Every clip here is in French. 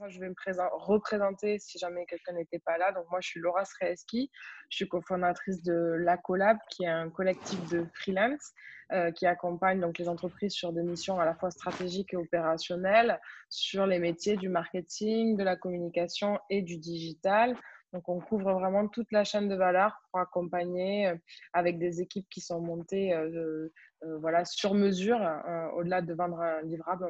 ça, je vais me représenter si jamais quelqu'un n'était pas là. Donc, moi, je suis Laura Sreeski. Je suis cofondatrice de La Collab, qui est un collectif de freelance qui accompagne donc les entreprises sur des missions à la fois stratégiques et opérationnelles sur les métiers du marketing, de la communication et du digital. Donc, on couvre vraiment toute la chaîne de valeur pour accompagner avec des équipes qui sont montées voilà, sur mesure. Au-delà de vendre un livrable,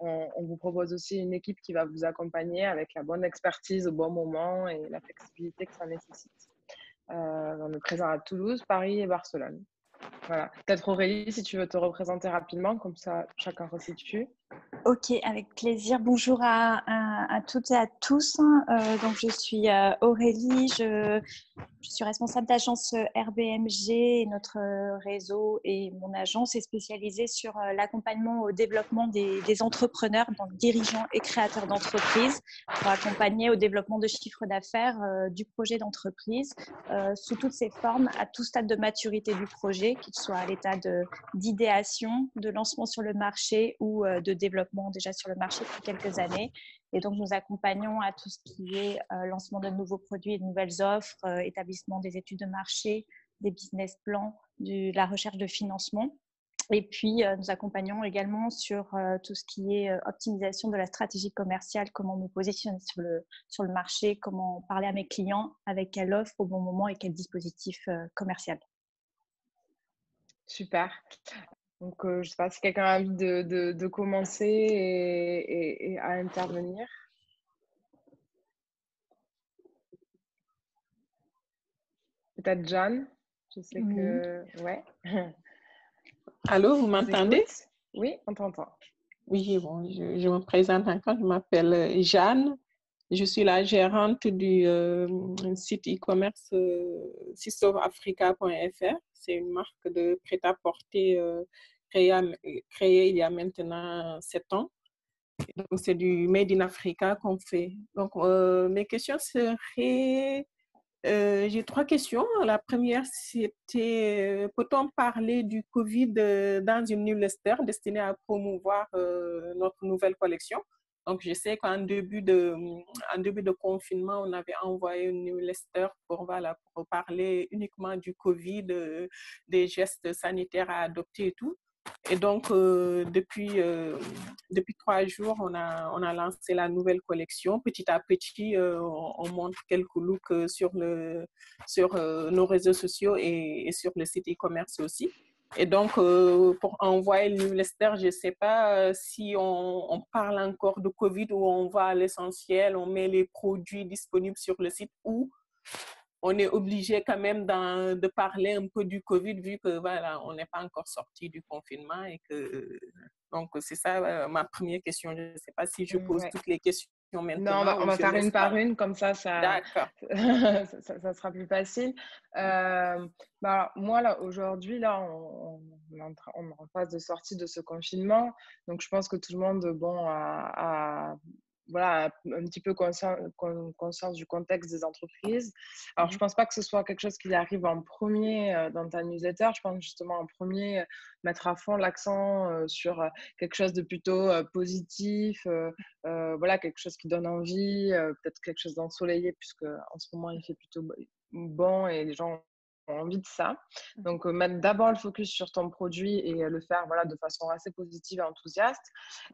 on vous propose aussi une équipe qui va vous accompagner avec la bonne expertise au bon moment et la flexibilité que ça nécessite. On est présent à Toulouse, Paris et Barcelone. Voilà. Peut-être Aurélie, si tu veux te représenter rapidement, comme ça chacun resitue. Ok, avec plaisir. Bonjour à toutes et à tous. Donc, je suis Aurélie, je suis responsable d'agence RBMG et notre réseau et mon agence est spécialisée sur l'accompagnement au développement des entrepreneurs, donc dirigeants et créateurs d'entreprises, pour accompagner au développement de chiffre d'affaires du projet d'entreprise sous toutes ses formes, à tout stade de maturité du projet, qu'il soit à l'état d'idéation, de lancement sur le marché ou de développement déjà sur le marché depuis quelques années. Et donc, nous accompagnons à tout ce qui est lancement de nouveaux produits et de nouvelles offres, établissement des études de marché, des business plans, la recherche de financement. Et puis, nous accompagnons également sur tout ce qui est optimisation de la stratégie commerciale, comment me positionner sur le marché, comment parler à mes clients, avec quelle offre au bon moment et quel dispositif commercial. Super. Donc, je ne sais pas si quelqu'un a envie de commencer et à intervenir. Peut-être Jeanne, je sais que… Ouais. Allô, vous m'entendez? Oui, on t'entend. Oui, bon, je me présente encore, je m'appelle Jeanne. Je suis la gérante du site e-commerce sistofafrica.fr. C'est une marque de prêt-à-porter créée il y a maintenant 7 ans. Donc, c'est du Made in Africa qu'on fait. Donc, mes questions seraient… j'ai 3 questions. La première, c'était, peut-on parler du Covid dans une newsletter destinée à promouvoir notre nouvelle collection? Donc, je sais qu'en début de confinement, on avait envoyé une newsletter pour parler uniquement du Covid, des gestes sanitaires à adopter et tout. Et donc, depuis 3 jours, on a lancé la nouvelle collection. Petit à petit, on montre quelques looks sur nos réseaux sociaux et sur le site e-commerce aussi. Et donc, pour envoyer le newsletter, je ne sais pas si on parle encore de Covid ou on va à l'essentiel, on met les produits disponibles sur le site ou on est obligé quand même de parler un peu du Covid vu que voilà, on n'est pas encore sorti du confinement et que donc c'est ça ma première question. Je ne sais pas si je pose toutes les questions maintenant. Non, on va faire une par une, comme ça ça sera plus facile. Moi, là, aujourd'hui, là, on est en phase de sortie de ce confinement. Donc, je pense que tout le monde voilà, un petit peu conscience du contexte des entreprises. Alors, je ne pense pas que ce soit quelque chose qui arrive en premier dans ta newsletter. Je pense justement en premier mettre à fond l'accent sur quelque chose de plutôt positif, voilà, quelque chose qui donne envie, peut-être quelque chose d'ensoleillé, puisque en ce moment, il fait plutôt bon et les gens ont envie de ça. Donc, mettre d'abord le focus sur ton produit et le faire voilà, de façon assez positive et enthousiaste.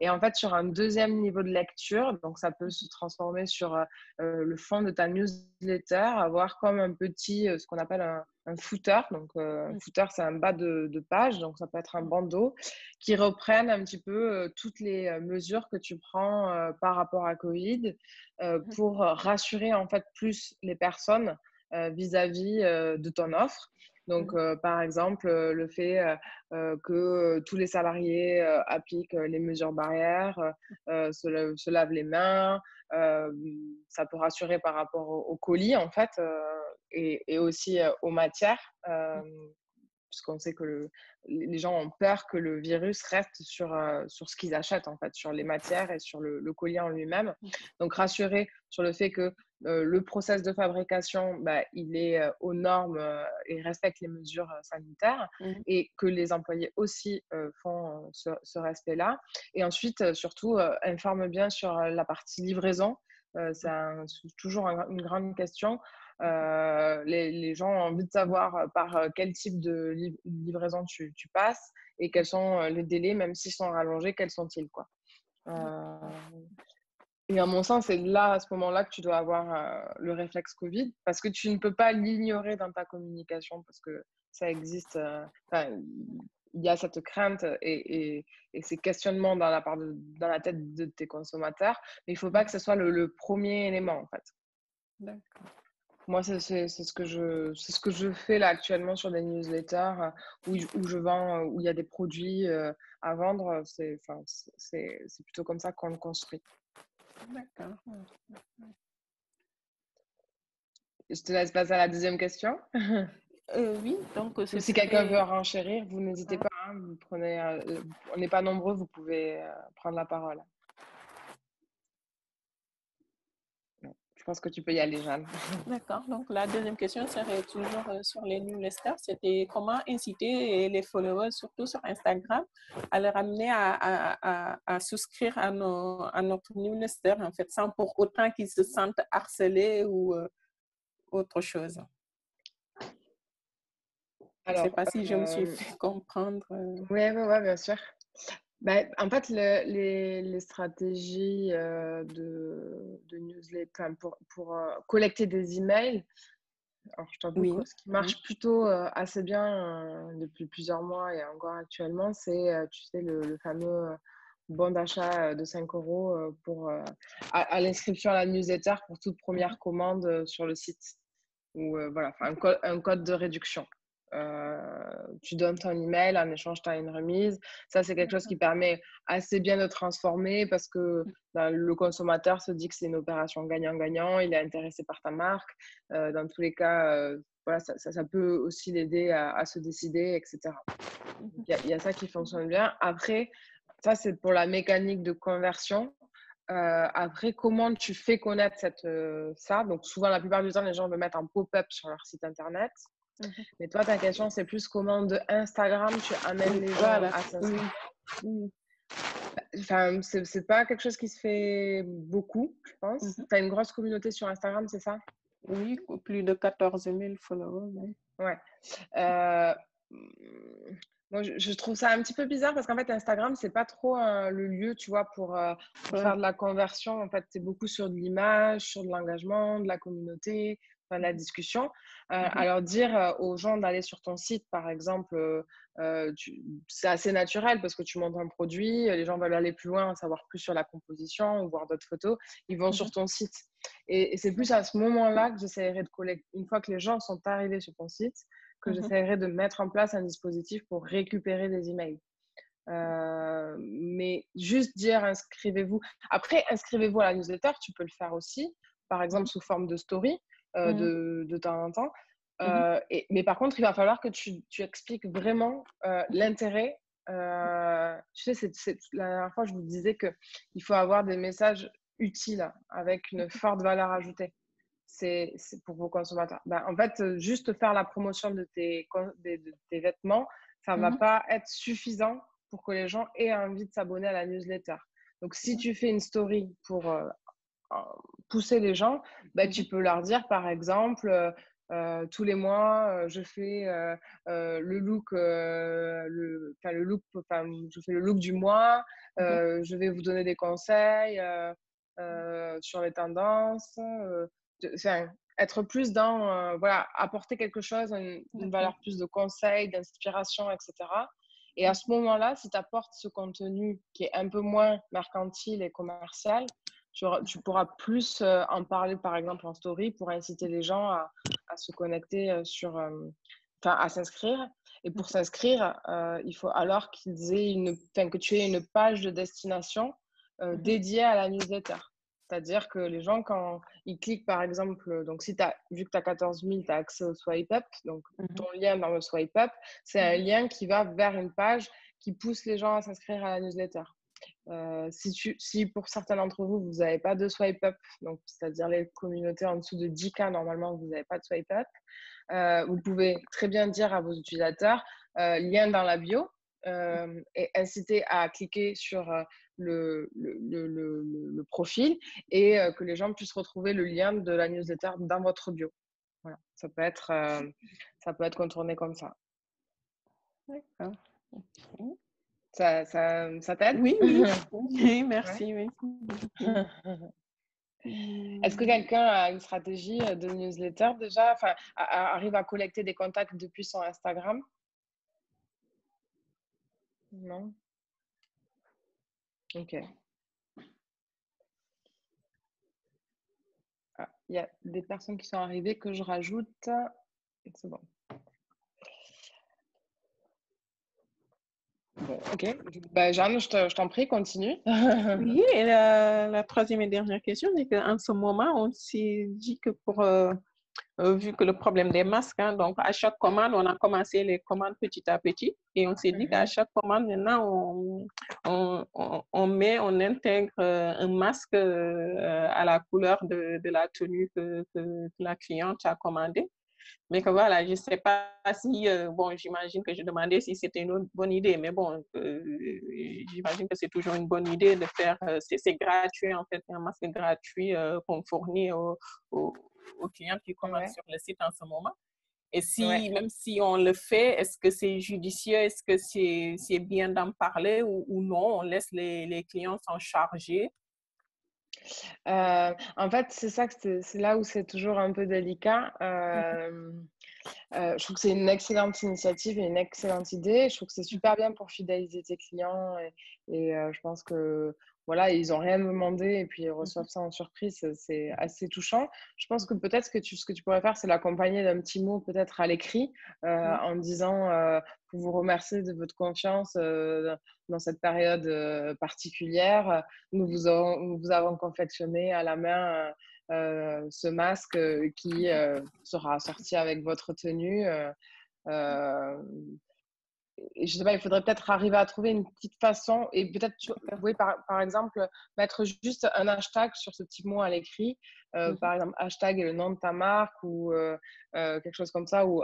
Et en fait, sur un deuxième niveau de lecture, donc ça peut se transformer sur le fond de ta newsletter, avoir comme un petit, ce qu'on appelle un footer. Donc, un footer, c'est un bas de page, donc ça peut être un bandeau qui reprenne un petit peu toutes les mesures que tu prends par rapport à Covid pour rassurer en fait plus les personnes vis-à-vis de ton offre. Donc, par exemple, le fait que tous les salariés appliquent les mesures barrières, se lavent les mains, ça peut rassurer par rapport au colis, en fait, et aussi aux matières, puisqu'on sait que les gens ont peur que le virus reste sur ce qu'ils achètent, en fait, sur les matières et sur le colis en lui-même. Donc, rassurer sur le fait que le process de fabrication, il est aux normes et respecte les mesures sanitaires, et que les employés aussi font ce respect-là. Et ensuite, surtout, informe bien sur la partie livraison. C'est toujours une grande question. Les gens ont envie de savoir par quel type de livraison tu passes et quels sont les délais, même s'ils sont rallongés, quels sont-ils, quoi. Et à mon sens, c'est là, à ce moment-là, que tu dois avoir le réflexe Covid, parce que tu ne peux pas l'ignorer dans ta communication, parce que ça existe. Il y a cette crainte et ces questionnements dans la tête de tes consommateurs, mais il ne faut pas que ce soit le premier élément, en fait. D'accord. Moi, c'est ce que je fais là actuellement sur des newsletters où je vends, où il y a des produits à vendre. C'est plutôt comme ça qu'on le construit. D'accord. Je te laisse passer à la deuxième question. Oui, donc Ou si quelqu'un veut renchérir, vous n'hésitez pas. Hein, vous prenez, on n'est pas nombreux, vous pouvez prendre la parole. Je pense que tu peux y aller, Jeanne. D'accord. Donc, la deuxième question serait toujours sur les newsletters. C'était comment inciter les followers, surtout sur Instagram, à les ramener à souscrire à notre newsletter, en fait, sans pour autant qu'ils se sentent harcelés ou autre chose. Alors, je ne sais pas si je me suis fait comprendre. Oui, bien sûr. En fait, les stratégies de newsletter pour collecter des emails, alors je t'avoue que ce qui marche plutôt assez bien depuis plusieurs mois et encore actuellement, c'est, tu sais, le fameux bon d'achat de 5 € à l'inscription à la newsletter pour toute première commande sur le site. Ou voilà, un code de réduction. Tu donnes ton email, en échange, tu as une remise. Ça, c'est quelque chose qui permet assez bien de transformer parce que le consommateur se dit que c'est une opération gagnant-gagnant, il est intéressé par ta marque. Dans tous les cas, voilà, ça peut aussi l'aider à se décider, etc. Il y a ça qui fonctionne bien. Après, ça, c'est pour la mécanique de conversion. Après, comment tu fais connaître ça? Donc, souvent, la plupart du temps, les gens veulent mettre un pop-up sur leur site internet. Mais toi, ta question, c'est plus comment de Instagram tu amènes les gens à s'inscrire. Enfin, c'est pas quelque chose qui se fait beaucoup, je pense. Tu as une grosse communauté sur Instagram, c'est ça? Oui, plus de 14 000 followers. Oui. Ouais. Moi, je trouve ça un petit peu bizarre parce qu'en fait, Instagram, c'est pas trop le lieu, tu vois, pour faire de la conversion. En fait, c'est beaucoup sur de l'image, sur de l'engagement, de la communauté, de la discussion. Alors, dire aux gens d'aller sur ton site, par exemple, c'est assez naturel parce que tu montres un produit, les gens veulent aller plus loin, en savoir plus sur la composition ou voir d'autres photos, ils vont sur ton site. Et c'est plus à ce moment-là que j'essaierai de collecter, une fois que les gens sont arrivés sur ton site, que j'essaierai de mettre en place un dispositif pour récupérer des emails. Mais juste dire inscrivez-vous. Après, inscrivez-vous à la newsletter, tu peux le faire aussi, par exemple sous forme de story de temps en temps. Mais par contre, il va falloir que tu expliques vraiment l'intérêt. Tu sais, la dernière fois, je vous disais qu'il faut avoir des messages utiles avec une forte valeur ajoutée. C'est pour vos consommateurs. En fait, juste faire la promotion de tes vêtements, ça ne va pas être suffisant pour que les gens aient envie de s'abonner à la newsletter. Donc, si tu fais une story pour pousser les gens, tu peux leur dire, par exemple, tous les mois, je fais le look, je fais le look du mois, je vais vous donner des conseils sur les tendances. Être plus dans, voilà, apporter quelque chose, une valeur plus de conseils, d'inspiration, etc. Et à ce moment-là, si tu apportes ce contenu qui est un peu moins mercantile et commercial, tu pourras plus en parler, par exemple, en story pour inciter les gens à se connecter à s'inscrire. Et pour s'inscrire, il faut alors que tu aies une page de destination dédiée à la newsletter. C'est-à-dire que les gens, quand ils cliquent, par exemple, donc vu que tu as 14 000, tu as accès au swipe up, donc ton lien dans le swipe up, c'est un lien qui va vers une page qui pousse les gens à s'inscrire à la newsletter. Si pour certains d'entre vous, vous n'avez pas de swipe up, donc c'est-à-dire les communautés en dessous de 10K, normalement, vous n'avez pas de swipe up, vous pouvez très bien dire à vos utilisateurs, lien dans la bio, et inciter à cliquer sur le profil et que les gens puissent retrouver le lien de la newsletter dans votre bio. Voilà, ça peut être contourné comme ça. D'accord. Okay. Ça t'aide? Oui, oui. Oui, merci. Ouais. Oui. Est-ce que quelqu'un a une stratégie de newsletter déjà, enfin, arrive à collecter des contacts depuis son Instagram? Non? Ok. Ah, il y a des personnes qui sont arrivées que je rajoute. C'est bon. Bon, ok. Bah, Jeanne, je t'en prie, continue. Oui, et la troisième et dernière question, c'est qu'en ce moment, on s'est dit que vu que le problème des masques, hein, donc à chaque commande, on a commencé les commandes petit à petit et on s'est dit qu'à chaque commande, maintenant, on intègre un masque à la couleur de la tenue que la cliente a commandée. Mais que voilà, je ne sais pas si, bon, j'imagine que je demandais si c'était une bonne idée, mais bon, j'imagine que c'est toujours une bonne idée de faire, c'est gratuit en fait, un masque gratuit qu'on fournit aux clients qui commandent sur le site en ce moment. Et si, même si on le fait, est-ce que c'est judicieux, est-ce que c'est bien d'en parler ou non, on laisse les clients s'en charger? En fait, c'est ça que c'est là où c'est toujours un peu délicat. Je trouve que c'est une excellente initiative et une excellente idée. Je trouve que c'est super bien pour fidéliser tes clients et je pense que voilà, ils n'ont rien demandé et puis ils reçoivent ça en surprise. C'est assez touchant. Je pense que peut-être ce que tu pourrais faire, c'est l'accompagner d'un petit mot peut-être à l'écrit en disant pour vous remercier de votre confiance dans cette période particulière. Nous vous avons confectionné à la main ce masque qui sera sorti avec votre tenue. Et je sais pas, il faudrait peut-être arriver à trouver une petite façon et peut-être, oui, par exemple, mettre juste un hashtag sur ce petit mot à l'écrit, par exemple, hashtag et le nom de ta marque ou quelque chose comme ça, ou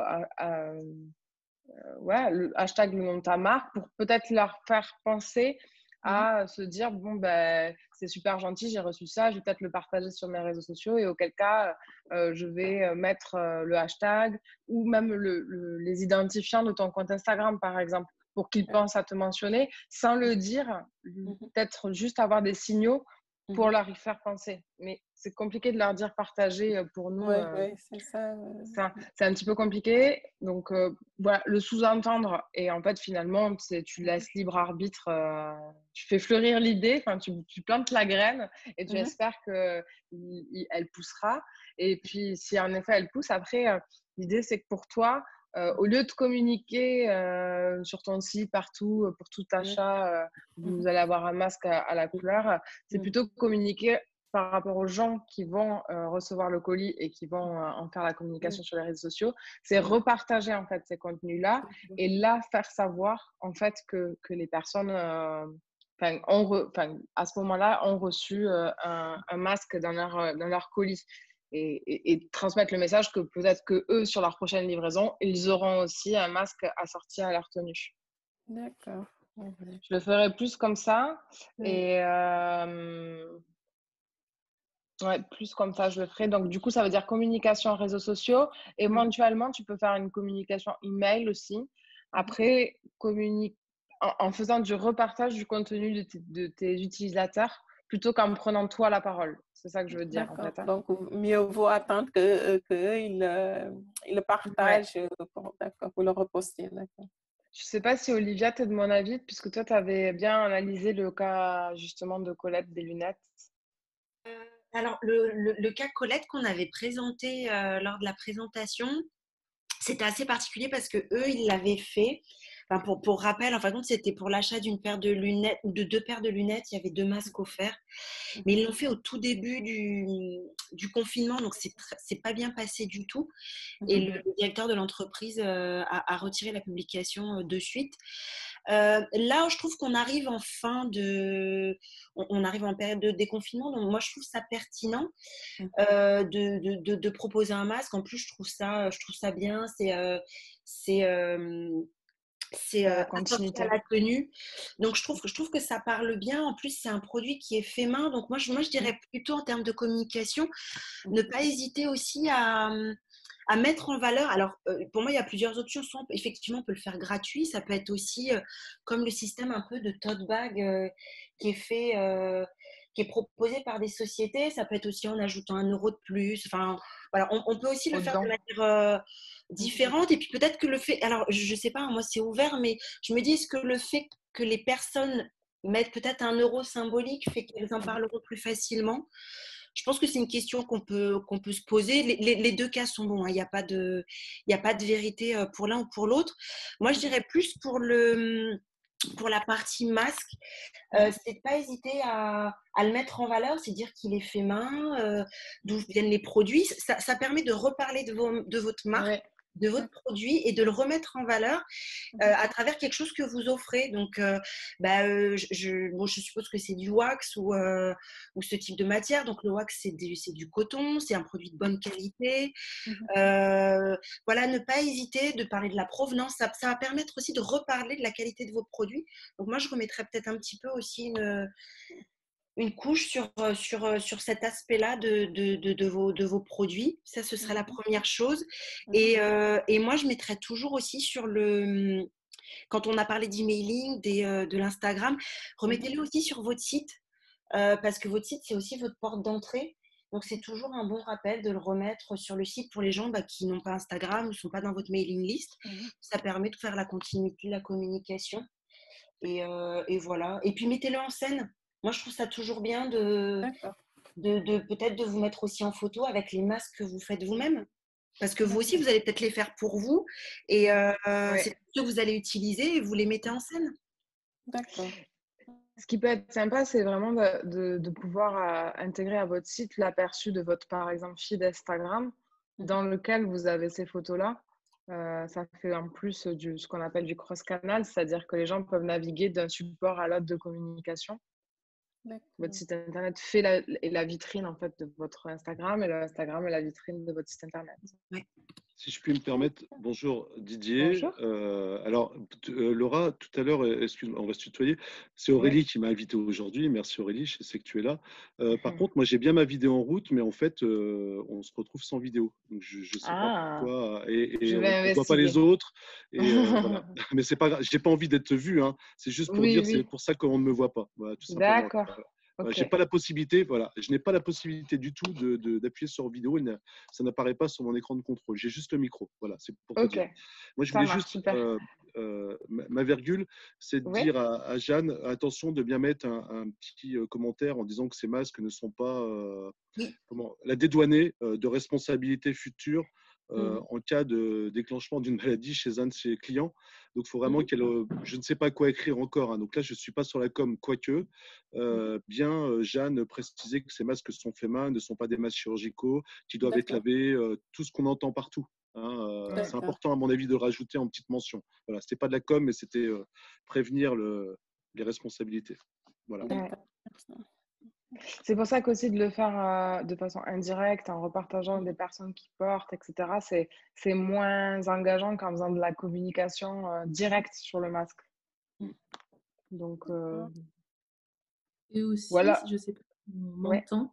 ouais, le hashtag le nom de ta marque pour peut-être leur faire penser à se dire bon ben c'est super gentil, j'ai reçu ça, je vais peut-être le partager sur mes réseaux sociaux et auquel cas je vais mettre le hashtag ou même les identifiants de ton compte Instagram par exemple pour qu'ils pensent à te mentionner sans le dire, peut-être juste avoir des signaux pour leur y faire penser. Mais c'est compliqué de leur dire partager pour nous. Oui, c'est ça. C'est un petit peu compliqué. Donc, voilà, le sous-entendre. Et en fait, finalement, tu laisses libre arbitre. Tu fais fleurir l'idée. Enfin, tu plantes la graine et tu espères qu'elle poussera. Et puis, si en effet, elle pousse, après, l'idée, c'est que pour toi, au lieu de communiquer sur ton site partout, pour tout achat, vous allez avoir un masque à la couleur, c'est plutôt communiquer par rapport aux gens qui vont recevoir le colis et qui vont en faire la communication sur les réseaux sociaux, c'est repartager en fait ces contenus-là et là faire savoir en fait que les personnes à ce moment-là ont reçu un masque dans leur colis et transmettre le message que peut-être que eux sur leur prochaine livraison, ils auront aussi un masque assorti à leur tenue. D'accord. Je le ferai plus comme ça et ouais, plus comme ça, je le ferai. Donc, du coup, ça veut dire communication réseaux sociaux. Éventuellement, tu peux faire une communication email aussi. Après, en faisant du repartage du contenu de tes utilisateurs plutôt qu'en prenant toi la parole. C'est ça que je veux dire, en fait. Hein. Donc, mieux vaut attendre qu'ils le partagent pour le reposter. D'accord. Je ne sais pas si Olivia, tu es de mon avis, puisque toi, tu avais bien analysé le cas justement de Colette des lunettes. Alors, le cas Colette qu'on avait présenté lors de la présentation, c'était assez particulier parce que eux, ils l'avaient fait enfin, pour rappel, en fin de compte, c'était pour l'achat d'une paire de lunettes ou de 2 paires de lunettes. Il y avait 2 masques offerts. Mais ils l'ont fait au tout début du confinement, donc c'est pas bien passé du tout. Et le directeur de l'entreprise a retiré la publication de suite. Là, je trouve qu'on arrive en on arrive en période de déconfinement, donc moi je trouve ça pertinent de proposer un masque. En plus, je trouve ça bien. C'est La associé à continuité. la tenue. Donc, je trouve que ça parle bien. En plus, c'est un produit qui est fait main. Donc, moi, je dirais plutôt en termes de communication, ne pas hésiter aussi à mettre en valeur. Alors, pour moi, il y a plusieurs options. Soit, effectivement, on peut le faire gratuit. Ça peut être aussi comme le système un peu de tote bag qui est fait, qui est proposé par des sociétés. Ça peut être aussi en ajoutant 1 € de plus. Enfin, voilà, on peut aussi le faire de Dedans. manière différente. Et puis peut-être que le fait, alors je sais pas, moi c'est ouvert, mais je me dis, est-ce que le fait que les personnes mettent peut-être 1 € symbolique fait qu'elles en parleront plus facilement? Je pense que c'est une question qu'on peut se poser. Les deux cas sont bons, hein. Il y a pas de vérité pour l'un ou pour l'autre. Moi, je dirais plus pour la partie masque, c'est de pas hésiter à le mettre en valeur, c'est dire qu'il est fait main, d'où viennent les produits. Ça permet de reparler de votre marque, Ouais. de votre produit et de le remettre en valeur à travers quelque chose que vous offrez. Donc, bon, je suppose que c'est du wax ou ce type de matière. Donc, le wax, c'est du coton, c'est un produit de bonne qualité. Voilà, ne pas hésiter de parler de la provenance. Ça va permettre aussi de reparler de la qualité de vos produits. Donc, moi, je remettrais peut-être un petit peu aussi une couche sur cet aspect-là de vos produits. Ça, ce serait la première chose. Et moi, je mettrais toujours aussi quand on a parlé d'emailing, de l'Instagram, remettez-le aussi sur votre site, parce que votre site, c'est aussi votre porte d'entrée. Donc, c'est toujours un bon rappel de le remettre sur le site pour les gens qui n'ont pas Instagram ou ne sont pas dans votre mailing list. Ça permet de faire la continuité de la communication. Et voilà. Et puis, mettez-le en scène. Moi, je trouve ça toujours bien peut-être de vous mettre aussi en photo avec les masques que vous faites vous-même. Parce que vous aussi, vous allez peut-être les faire pour vous. Et c'est ceux que vous allez utiliser et vous les mettez en scène. D'accord. Ce qui peut être sympa, c'est vraiment de pouvoir intégrer à votre site l'aperçu de votre, par exemple, feed Instagram, dans lequel vous avez ces photos-là. Ça fait en plus ce qu'on appelle du cross-canal, c'est-à-dire que les gens peuvent naviguer d'un support à l'autre de communication. Votre site internet fait la vitrine en fait de votre Instagram et l'Instagram est la vitrine de votre site internet. Ouais. Si je puis me permettre, bonjour Didier. Bonjour. Alors, Laura, tout à l'heure, excuse-moi, on va se tutoyer. C'est Aurélie qui m'a invité aujourd'hui. Merci Aurélie, je sais que tu es là. Par contre, moi j'ai bien ma vidéo en route, mais en fait, on se retrouve sans vidéo. Donc, je ne sais pas pourquoi. Je Et vais on ne voit pas les investiguer. autres. Et voilà. Mais c'est pas grave, je n'ai pas envie d'être vu. Hein. C'est juste pour dire, c'est pour ça qu'on ne me voit pas. Voilà, tout simplement. D'accord. Okay. J'ai pas la possibilité, voilà, je n'ai pas la possibilité du tout d'appuyer sur vidéo, ça n'apparaît pas sur mon écran de contrôle. J'ai juste le micro, voilà, c'est pour te dire. Moi, je voulais juste ma virgule, c'est de dire à Jeanne, attention de bien mettre un petit commentaire en disant que ces masques ne sont pas la dédouaner de responsabilité future en cas de déclenchement d'une maladie chez un de ses clients. Donc, il faut vraiment je ne sais pas quoi écrire encore. Hein. Donc là, je ne suis pas sur la com, quoique. Jeanne précisait que ces masques sont faits main, ne sont pas des masques chirurgicaux, qui doivent être lavés, tout ce qu'on entend partout. Hein. C'est important, à mon avis, de le rajouter en petite mention. Voilà, ce n'était pas de la com, mais c'était prévenir les responsabilités. Voilà. C'est pour ça qu'aussi de le faire de façon indirecte, en repartageant des personnes qui portent, etc., c'est moins engageant qu'en faisant de la communication directe sur le masque. Donc, et aussi, voilà. je ne sais pas si on m'entend.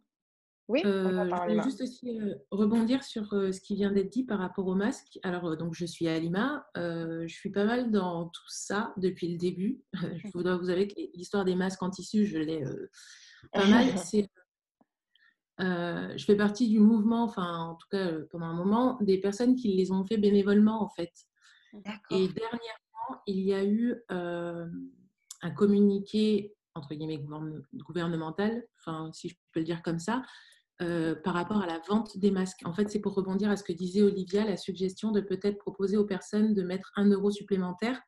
Oui, je voulais juste aussi rebondir sur ce qui vient d'être dit par rapport au masque. Alors, donc, je suis Alima. Je suis pas mal dans tout ça depuis le début. Je dois vous avouer que l'histoire des masques en tissu, je l'ai pas mal. Je fais partie du mouvement, enfin, en tout cas, pendant un moment, des personnes qui les ont fait bénévolement, en fait. Et dernièrement, il y a eu un communiqué, entre guillemets, gouvernemental, enfin, si je peux le dire comme ça, par rapport à la vente des masques. En fait, c'est pour rebondir à ce que disait Olivia, la suggestion de peut-être proposer aux personnes de mettre 1 € supplémentaire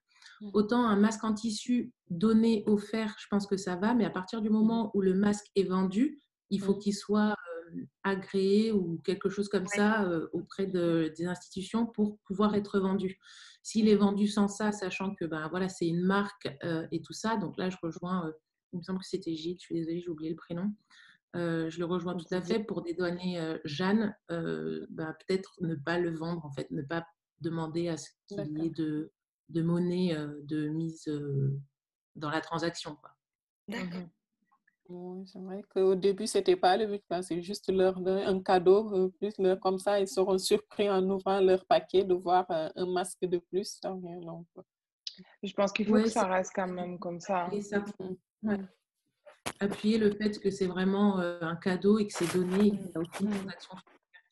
Autant un masque en tissu donné, offert, je pense que ça va, mais à partir du moment où le masque est vendu, il faut qu'il soit agréé ou quelque chose comme ça auprès des institutions pour pouvoir être vendu. S'il est vendu sans ça, sachant que voilà, c'est une marque et tout ça, donc là je rejoins, il me semble que c'était Gilles, je suis désolée, j'ai oublié le prénom. Je le rejoins tout à fait. Pour dédouaner Jeanne, peut-être ne pas le vendre, en fait, ne pas demander à ce qu'il y ait de monnaie de mise dans la transaction, quoi. D'accord. Oui, c'est vrai qu'au début, ce n'était pas le but, c'est juste leur donner un cadeau, plus comme ça, ils seront surpris en ouvrant leur paquet de voir un masque de plus. Donc, je pense qu'il faut que ça reste quand même comme ça. Et ça. Appuyer le fait que c'est vraiment un cadeau et que c'est donné et qu'il n'y a aucune transaction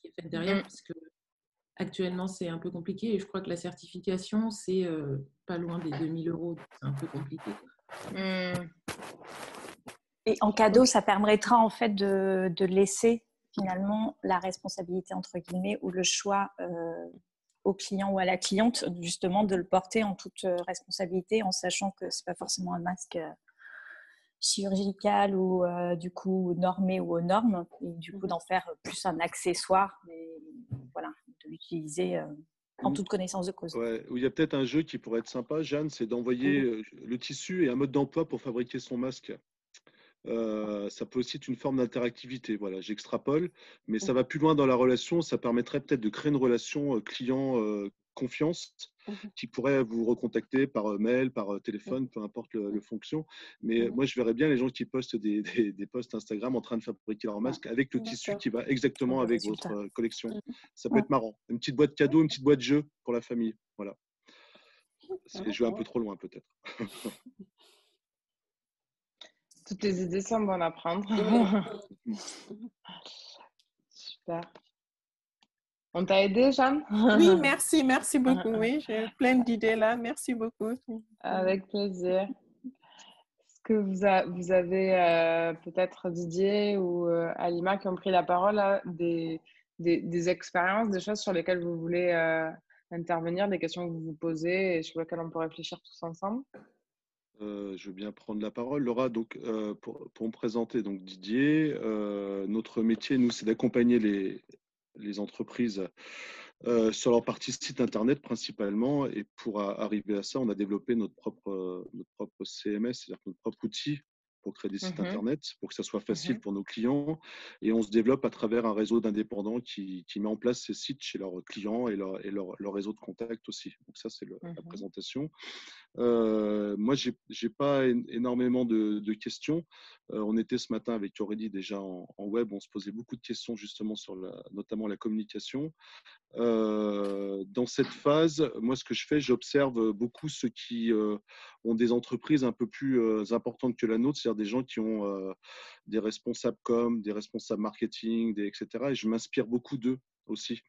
qui est faite derrière, parce que actuellement c'est un peu compliqué et je crois que la certification c'est pas loin des 2000 €, c'est un peu compliqué. Et en cadeau, ça permettra en fait de laisser finalement la responsabilité entre guillemets ou le choix au client ou à la cliente justement de le porter en toute responsabilité en sachant que c'est pas forcément un masque chirurgical ou du coup normé ou aux normes et du coup d'en faire plus un accessoire mais voilà, de l'utiliser en toute connaissance de cause. Ouais, il y a peut-être un jeu qui pourrait être sympa, Jeanne, c'est d'envoyer le tissu et un mode d'emploi pour fabriquer son masque. Ça peut aussi être une forme d'interactivité. Voilà, j'extrapole, mais ça va plus loin dans la relation. Ça permettrait peut-être de créer une relation client-confiance qui pourrait vous recontacter par mail, par téléphone, peu importe le fonction. Mais moi, je verrais bien les gens qui postent des posts Instagram en train de fabriquer leur masque avec le tissu qui va exactement avec votre collection. Ça peut être marrant. Une petite boîte cadeau, une petite boîte jeu pour la famille. Voilà. C'est jouer un peu trop loin, peut-être. Toutes les idées sont bonnes à prendre. Super. On t'a aidé, Jeanne? Oui, merci beaucoup. Oui, j'ai plein d'idées là. Merci beaucoup. Avec plaisir. Est-ce que vous avez peut-être Didier ou Alima qui ont pris la parole là, des expériences, des choses sur lesquelles vous voulez intervenir, des questions que vous vous posez et sur lesquelles on peut réfléchir tous ensemble? Je veux bien prendre la parole. Laura, donc, pour me présenter, donc Didier, notre métier, nous, c'est d'accompagner les entreprises sur leur partie site internet principalement. Et pour arriver à ça, on a développé notre propre CMS, c'est-à-dire notre propre outil pour créer des sites internet, pour que ça soit facile pour nos clients. Et on se développe à travers un réseau d'indépendants qui met en place ces sites chez leurs clients et leur réseau de contact aussi. Donc ça, c'est la présentation. Moi, j'ai pas énormément de questions. On était ce matin avec Aurélie déjà en web. On se posait beaucoup de questions justement sur notamment la communication. Dans cette phase, moi, ce que je fais, j'observe beaucoup ceux qui ont des entreprises un peu plus importantes que la nôtre, c'est-à-dire des gens qui ont des responsables com, des responsables marketing, etc. Et je m'inspire beaucoup d'eux aussi.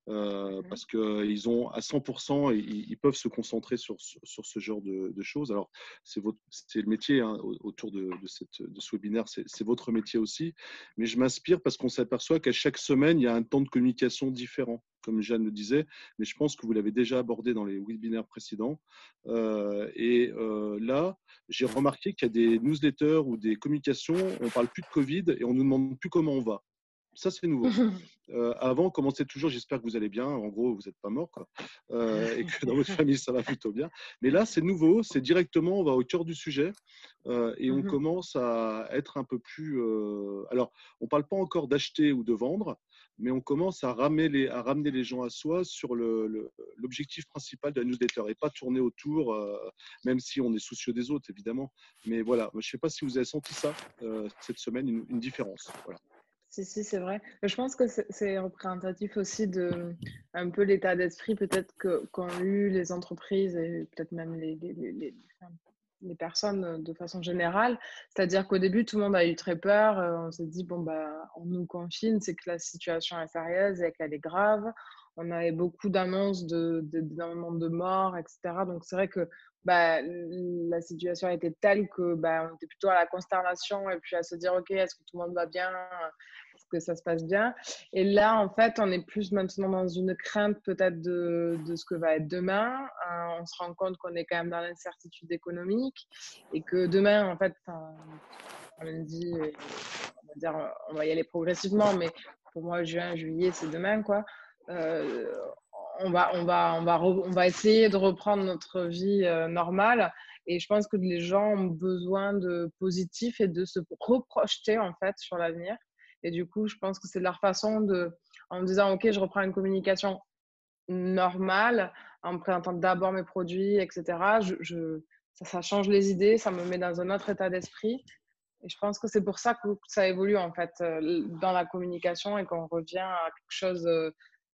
Parce qu'ils ont à 100%, ils peuvent se concentrer sur ce genre de choses. Alors, c'est le métier autour de ce webinaire, c'est votre métier aussi. Mais je m'inspire parce qu'on s'aperçoit qu'à chaque semaine, il y a un temps de communication différent, comme Jeanne le disait. Mais je pense que vous l'avez déjà abordé dans les webinaires précédents. Là, j'ai remarqué qu'il y a des newsletters ou des communications, on ne parle plus de Covid et on ne nous demande plus comment on va. Ça, c'est nouveau. Avant, on commençait toujours, j'espère que vous allez bien. En gros, vous n'êtes pas mort, quoi. Et que dans votre famille, ça va plutôt bien. Mais là, c'est nouveau. C'est directement, on va au cœur du sujet et on commence à être un peu plus. Alors, on ne parle pas encore d'acheter ou de vendre, mais on commence à ramener les gens à soi sur l'objectif principal de la newsletter et pas tourner autour, même si on est soucieux des autres, évidemment. Mais voilà, je ne sais pas si vous avez senti ça cette semaine, une différence. Voilà. Si, c'est vrai. Je pense que c'est représentatif aussi de un peu l'état d'esprit peut-être qu'ont eu les entreprises et peut-être même les personnes de façon générale. C'est-à-dire qu'au début, tout le monde a eu très peur. On s'est dit, bon, on nous confine, c'est que la situation est sérieuse et qu'elle est grave. On avait beaucoup d'annonces d'énormément de morts, etc. Donc, c'est vrai que la situation était telle que on était plutôt à la consternation et puis à se dire, OK, est-ce que tout le monde va bien? que ça se passe bien. Et là, en fait, on est plus maintenant dans une crainte peut-être de ce que va être demain. On se rend compte qu'on est quand même dans l'incertitude économique et que demain, en fait, on me dit, on va dire, on va y aller progressivement, mais pour moi, juin, juillet, c'est demain, quoi. On va essayer de reprendre notre vie normale. Et je pense que les gens ont besoin de positif et de se reprojeter, en fait, sur l'avenir. Et du coup, je pense que c'est leur façon en me disant, OK, je reprends une communication normale, en me présentant d'abord mes produits, etc. Ça change les idées, ça me met dans un autre état d'esprit. Et je pense que c'est pour ça que ça évolue, en fait, dans la communication et qu'on revient à quelque chose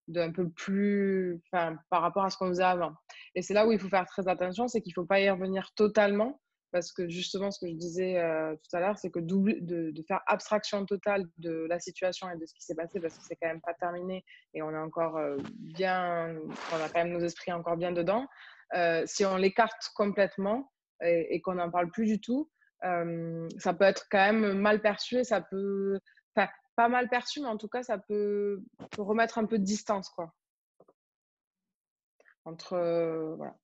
d'un peu plus, par rapport à ce qu'on faisait avant. Et c'est là où il faut faire très attention, c'est qu'il ne faut pas y revenir totalement, parce que justement, ce que je disais tout à l'heure, c'est que de faire abstraction totale de la situation et de ce qui s'est passé, parce que c'est quand même pas terminé et on est encore on a quand même nos esprits encore bien dedans. Si on l'écarte complètement et qu'on n'en parle plus du tout, ça peut être quand même mal perçu et ça peut, pas mal perçu, mais en tout cas, ça peut remettre un peu de distance, quoi. Entre, voilà.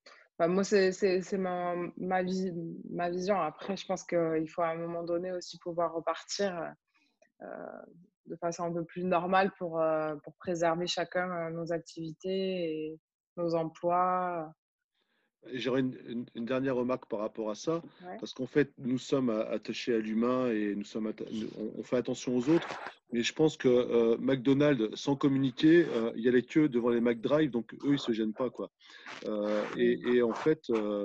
Moi, c'est ma vision. Après, je pense qu'il faut à un moment donné aussi pouvoir repartir de façon un peu plus normale pour préserver chacun nos activités et nos emplois. J'aurais une dernière remarque par rapport à ça, parce qu'en fait, nous sommes attachés à l'humain et on fait attention aux autres. Mais je pense que McDonald's, sans communiquer, il y a les queues devant les McDrive, donc eux, ils se gênent pas, quoi. Et en fait,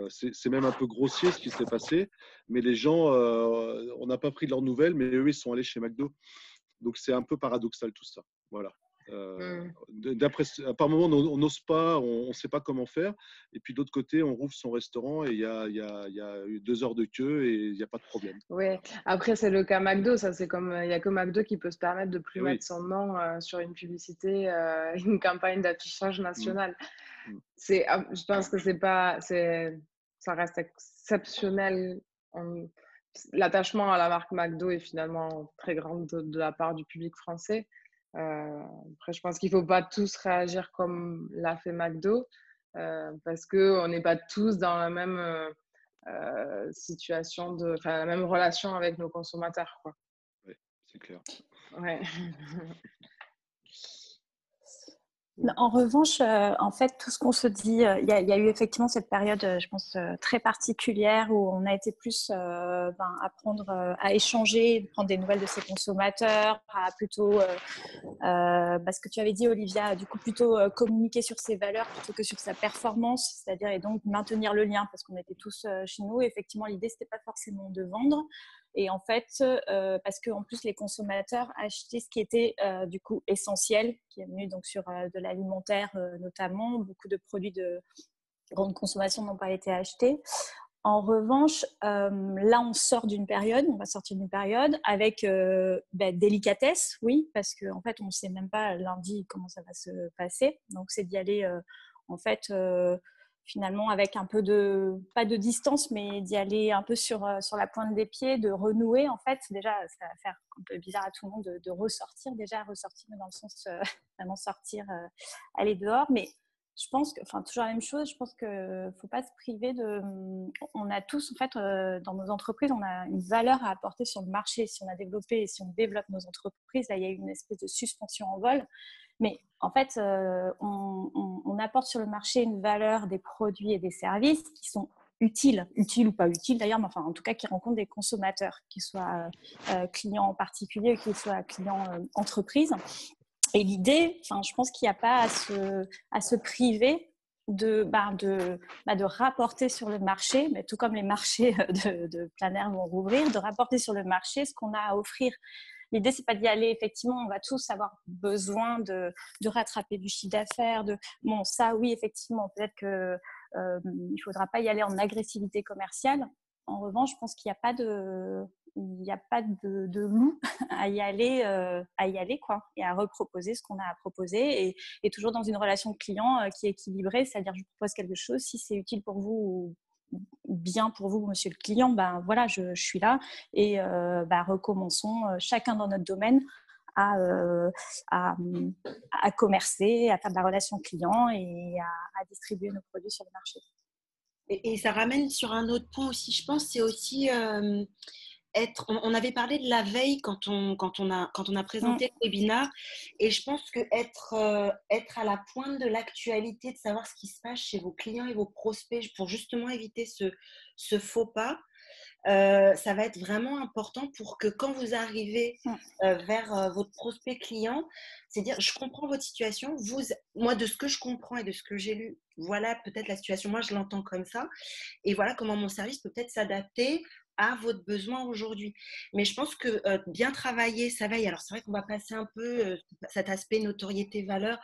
c'est même un peu grossier ce qui s'est passé. Mais les gens, on n'a pas pris de leurs nouvelles, mais eux, ils sont allés chez McDo. Donc c'est un peu paradoxal tout ça. Voilà. Par moment, on n'ose pas, on ne sait pas comment faire. Et puis de l'autre côté, on rouvre son restaurant et il y a 2 heures de queue et il n'y a pas de problème. Oui, après, c'est le cas McDo. Ça, c'est comme il n'y a que McDo qui peut se permettre de plus mettre son nom sur une publicité, une campagne d'affichage national. Je pense que ça reste exceptionnel. L'attachement à la marque McDo est finalement très grand de la part du public français. Après, je pense qu'il ne faut pas tous réagir comme l'a fait McDo parce qu'on n'est pas tous dans la même situation, la même relation avec nos consommateurs, quoi. Oui, c'est clair. Ouais. En revanche, en fait, tout ce qu'on se dit, il y a eu effectivement cette période, je pense, très particulière où on a été plus apprendre à échanger, prendre des nouvelles de ses consommateurs, à plutôt, parce que tu avais dit, Olivia, du coup, plutôt communiquer sur ses valeurs plutôt que sur sa performance, c'est-à-dire et donc maintenir le lien parce qu'on était tous chez nous. Et effectivement, l'idée, c'était pas forcément de vendre. Et en fait, parce qu'en plus, les consommateurs achetaient ce qui était du coup essentiel, qui est venu donc sur de l'alimentaire notamment. Beaucoup de produits de grande consommation n'ont pas été achetés. En revanche, là, on va sortir d'une période avec délicatesse, oui, parce qu'en fait, on ne sait même pas lundi comment ça va se passer. Donc, c'est d'y aller, finalement, avec un peu pas de distance, mais d'y aller un peu sur la pointe des pieds, de renouer, en fait. Déjà, ça va faire un peu bizarre à tout le monde de ressortir, mais dans le sens vraiment sortir, aller dehors. Mais je pense que, toujours la même chose, je pense qu'il ne faut pas se priver on a tous, en fait, dans nos entreprises, on a une valeur à apporter sur le marché. Si on a développé et si on développe nos entreprises, là, il y a eu une espèce de suspension en vol. Mais en fait, on apporte sur le marché une valeur des produits et des services qui sont utiles ou pas utiles d'ailleurs, mais enfin, en tout cas, qui rencontrent des consommateurs, qu'ils soient clients particuliers ou qu'ils soient clients entreprises. Et l'idée, je pense qu'il n'y a pas à se priver de rapporter sur le marché, mais tout comme les marchés de plein air vont rouvrir, de rapporter sur le marché ce qu'on a à offrir. L'idée, c'est pas d'y aller. Effectivement, on va tous avoir besoin de rattraper du chiffre d'affaires. Bon, ça, oui, effectivement, peut-être que il faudra pas y aller en agressivité commerciale. En revanche, je pense qu'il n'y a pas de loup à y aller, quoi, et à reproposer ce qu'on a à proposer, et toujours dans une relation client qui est équilibrée, c'est-à-dire je propose quelque chose, si c'est utile pour vous ou bien pour vous, monsieur le client, voilà, je suis là, et recommençons chacun dans notre domaine à commercer, à faire de la relation client et à distribuer nos produits sur le marché. Et ça ramène sur un autre point aussi, je pense, c'est aussi on avait parlé de la veille quand on a présenté le webinaire, et je pense que être à la pointe de l'actualité, de savoir ce qui se passe chez vos clients et vos prospects pour justement éviter ce faux pas, ça va être vraiment important pour que quand vous arrivez vers votre prospect client, c'est dire je comprends votre situation, moi de ce que je comprends et de ce que j'ai lu, voilà peut-être la situation, moi je l'entends comme ça, et voilà comment mon service peut peut-être s'adapter à votre besoin aujourd'hui. Mais je pense que bien travailler sa veille, alors c'est vrai qu'on va passer un peu cet aspect notoriété valeur,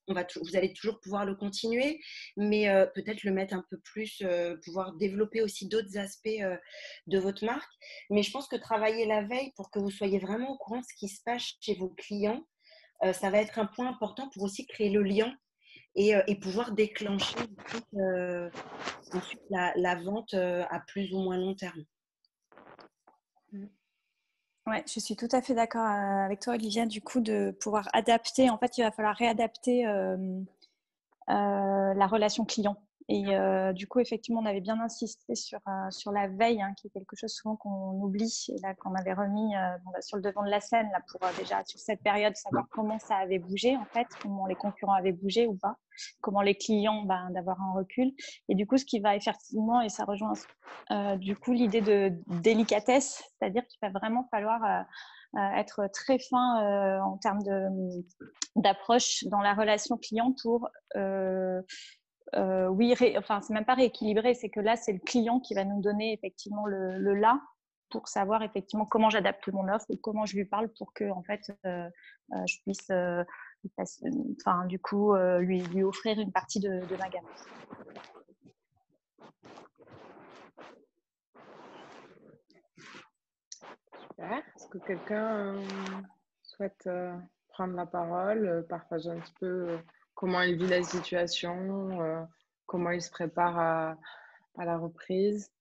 vous allez toujours pouvoir le continuer, mais peut-être le mettre un peu plus, pouvoir développer aussi d'autres aspects de votre marque. Mais je pense que travailler la veille pour que vous soyez vraiment au courant de ce qui se passe chez vos clients, ça va être un point important pour aussi créer le lien et pouvoir déclencher ensuite la vente à plus ou moins long terme. Ouais, je suis tout à fait d'accord avec toi, Olivia, du coup, de pouvoir adapter. En fait, il va falloir réadapter la relation client. Et du coup, effectivement, on avait bien insisté sur la veille, hein, qui est quelque chose souvent qu'on oublie, et là qu'on avait remis sur le devant de la scène, là, pour déjà sur cette période savoir comment ça avait bougé, en fait, comment les concurrents avaient bougé ou pas, comment les clients, d'avoir un recul. Et du coup, ce qui va effectivement, et ça rejoint du coup l'idée de délicatesse, c'est-à-dire qu'il va vraiment falloir être très fin en termes d'approche dans la relation client pour c'est même pas rééquilibrer, c'est que là c'est le client qui va nous donner effectivement le là pour savoir effectivement comment j'adapte mon offre ou comment je lui parle pour que en fait je puisse lui offrir une partie de ma gamme. Super. Est-ce que quelqu'un souhaite prendre la parole, partager un petit peu comment il vit la situation, comment il se prépare à la reprise?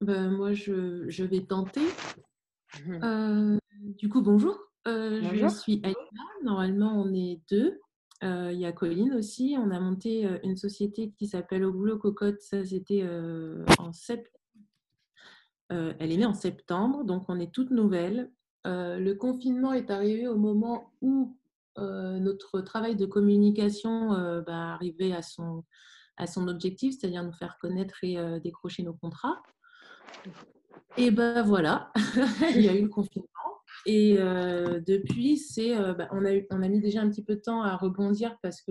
Moi, je vais tenter. Du coup, bonjour. Bonjour. Je suis Aïda. Normalement, on est deux. Il y a Colline aussi. On a monté une société qui s'appelle Au Boulot Cocotte. Ça, c'était en septembre. Elle est née en septembre, donc on est toute nouvelle. Le confinement est arrivé au moment où notre travail de communication arrivait à son objectif, c'est-à-dire nous faire connaître et décrocher nos contrats. Et voilà, il y a eu le confinement. Et depuis, on a mis déjà un petit peu de temps à rebondir parce que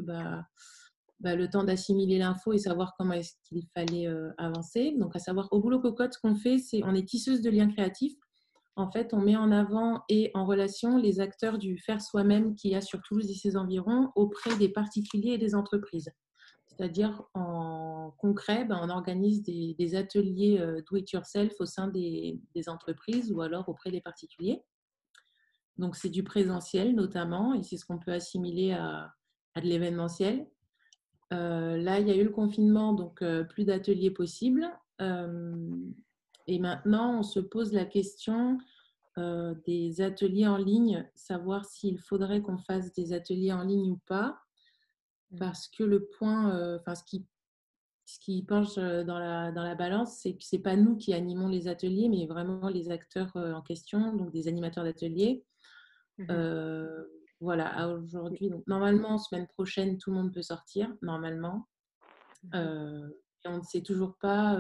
le temps d'assimiler l'info et savoir comment est-ce qu'il fallait avancer. Donc, à savoir, Au Boulot Cocotte, ce qu'on fait, on est tisseuse de liens créatifs. En fait, on met en avant et en relation les acteurs du faire soi-même qu'il y a sur Toulouse et ses environs auprès des particuliers et des entreprises. C'est-à-dire, en concret, on organise des ateliers do-it-yourself au sein des entreprises ou alors auprès des particuliers. Donc, c'est du présentiel notamment, et c'est ce qu'on peut assimiler à de l'événementiel. Là, il y a eu le confinement, donc plus d'ateliers possibles. Et maintenant, on se pose la question des ateliers en ligne, savoir s'il faudrait qu'on fasse des ateliers en ligne ou pas. Parce que le point, ce qui penche dans la balance, c'est que ce n'est pas nous qui animons les ateliers, mais vraiment les acteurs en question, donc des animateurs d'ateliers. Voilà, aujourd'hui, donc normalement, semaine prochaine, tout le monde peut sortir, normalement. Et on ne sait toujours pas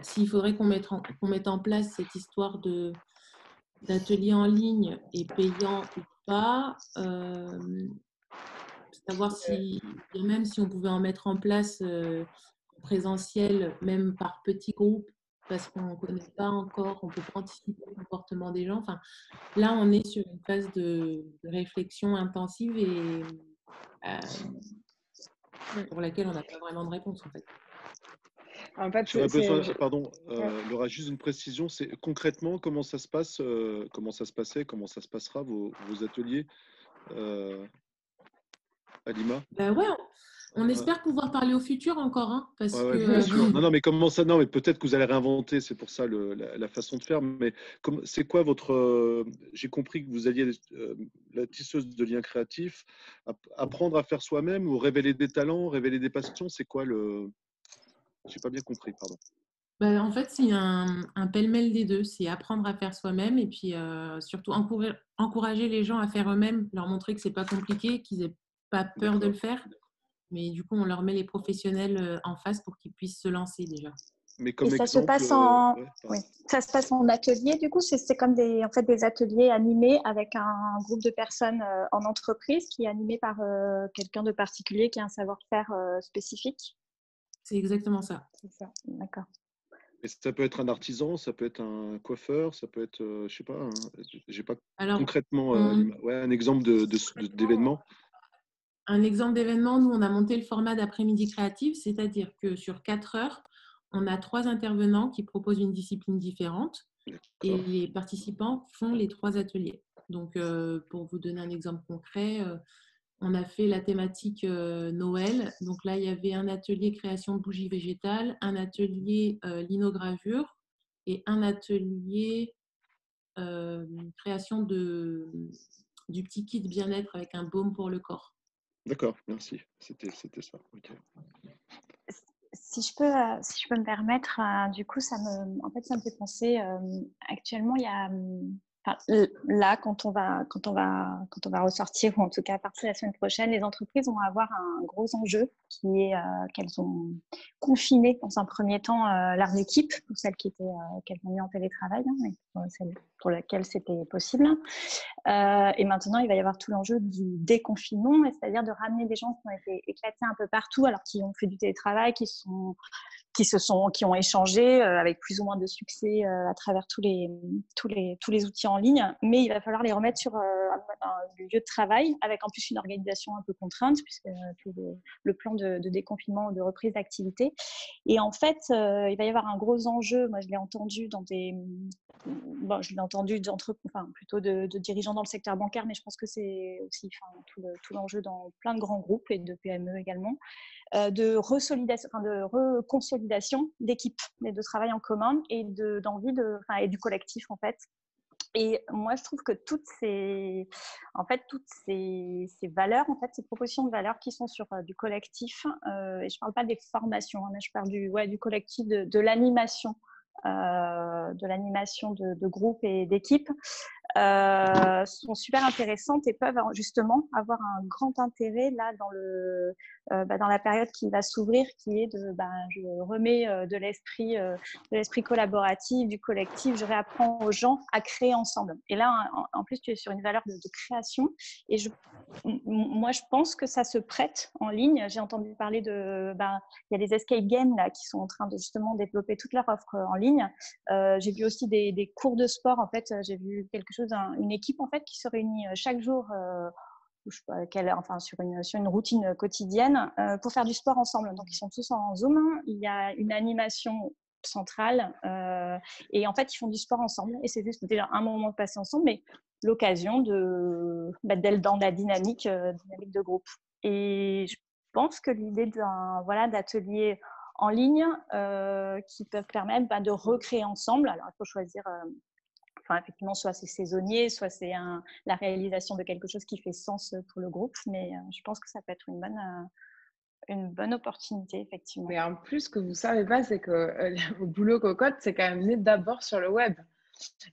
s'il faudrait qu'on mette en place cette histoire d'atelier en ligne et payant ou pas. Savoir même si on pouvait en mettre en place présentiel, même par petits groupes, parce qu'on ne connaît pas encore, on ne peut pas anticiper le comportement des gens. Enfin, là, on est sur une phase de réflexion intensive et pour laquelle on n'a pas vraiment de réponse, en fait. En fait, Laura, juste une précision, c'est concrètement comment ça se passe, comment ça se passait, comment ça se passera vos ateliers à Lima? On espère pouvoir parler au futur encore, hein, parce que… bien sûr. Non, mais comment ça? Non, mais peut-être que vous allez réinventer, c'est pour ça la façon de faire. Mais c'est quoi votre… J'ai compris que vous alliez la tisseuse de liens créatifs, apprendre à faire soi-même ou révéler des talents, révéler des passions. C'est quoi le… J'ai pas bien compris, pardon. En fait, c'est un pêle-mêle des deux. C'est apprendre à faire soi-même et puis surtout encourager les gens à faire eux-mêmes, leur montrer que c'est pas compliqué, qu'ils n'aient pas peur de le faire. Mais du coup, on leur met les professionnels en face pour qu'ils puissent se lancer déjà. Mais comme ça exemple, ça se passe en atelier. Du coup, c'est comme des ateliers animés avec un groupe de personnes en entreprise qui est animé par quelqu'un de particulier qui a un savoir-faire spécifique. C'est exactement ça. C'est ça, d'accord. Et ça peut être un artisan, ça peut être un coiffeur, ça peut être, je sais pas, j'ai pas concrètement un exemple d'événement. Un exemple d'événement, nous, on a monté le format d'après-midi créatif, c'est-à-dire que sur 4 heures, on a 3 intervenants qui proposent une discipline différente et les participants font les 3 ateliers. Donc, pour vous donner un exemple concret, on a fait la thématique Noël. Donc là, il y avait un atelier création de bougies végétales, un atelier linogravure et un atelier création du petit kit bien-être avec un baume pour le corps. D'accord, merci. C'était ça. Okay. Si je peux me permettre, du coup, ça me fait penser. Actuellement, il y a là, quand on va ressortir, ou en tout cas à partir de la semaine prochaine, les entreprises vont avoir un gros enjeu qui est qu'elles ont confiné dans un premier temps leurs équipes, pour celles qu'elles ont mis en télétravail, et pour celles pour lesquelles c'était possible. Et maintenant, il va y avoir tout l'enjeu du déconfinement, c'est-à-dire de ramener des gens qui ont été éclatés un peu partout, alors qui ont fait du télétravail, qui ont échangé avec plus ou moins de succès à travers tous les outils en ligne, mais il va falloir les remettre sur un lieu de travail avec en plus une organisation un peu contrainte puisque le plan de déconfinement, de reprise d'activité. Et en fait, il va y avoir un gros enjeu. Moi, je l'ai entendu plutôt de dirigeants dans le secteur bancaire, mais je pense que c'est aussi tout l'enjeu dans plein de grands groupes et de PME également. De reconsolidation d'équipes et de travail en commun et d'envie et du collectif en fait. Et moi, je trouve que toutes ces valeurs, en fait, ces propositions de valeurs qui sont sur du collectif, et je ne parle pas des formations, mais je parle du collectif, de l'animation, de groupes et d'équipes, sont super intéressantes et peuvent justement avoir un grand intérêt là dans la période qui va s'ouvrir, qui est je remets de l'esprit collaboratif, du collectif, je réapprends aux gens à créer ensemble. Et là, en plus, tu es sur une valeur de création. Et moi, je pense que ça se prête en ligne. J'ai entendu parler il y a les escape games là, qui sont en train de justement développer toute leur offre en ligne. J'ai vu aussi des cours de sport. En fait, j'ai vu quelque chose, une équipe en fait qui se réunit chaque jour. Sur une routine quotidienne pour faire du sport ensemble. Donc, ils sont tous en Zoom. Il y a une animation centrale et en fait, ils font du sport ensemble. Et c'est juste déjà un moment passé ensemble, mais l'occasion d'être dans la dynamique de groupe. Et je pense que l'idée d'ateliers en ligne qui peuvent permettre de recréer ensemble. Alors, il faut choisir… effectivement, soit c'est saisonnier, soit c'est la réalisation de quelque chose qui fait sens pour le groupe. Mais je pense que ça peut être une bonne opportunité, effectivement. Mais en plus, ce que vous ne savez pas, c'est que au boulot cocotte, c'est quand même né d'abord sur le web.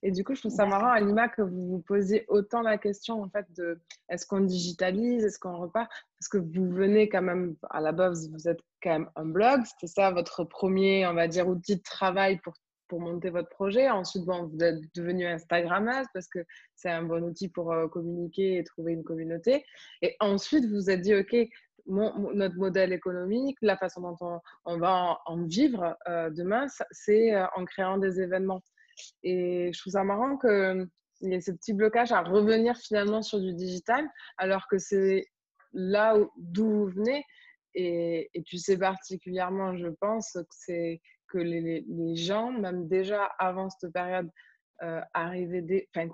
Et du coup, je trouve ça marrant, Alima, que vous vous posiez autant la question, en fait, de est-ce qu'on digitalise, est-ce qu'on repart? Parce que vous venez quand même, à la base, vous êtes quand même un blog. C'était ça votre premier, on va dire, outil de travail pour monter votre projet. Ensuite, vous êtes devenue Instagrammeuse parce que c'est un bon outil pour communiquer et trouver une communauté. Et ensuite, vous vous êtes dit, OK, notre modèle économique, la façon dont on va en vivre demain, c'est en créant des événements. Et je trouve ça marrant qu'il y ait ce petit blocage à revenir finalement sur du digital, alors que c'est là d'où vous venez. Et tu sais particulièrement, je pense, que les gens, même déjà avant cette période,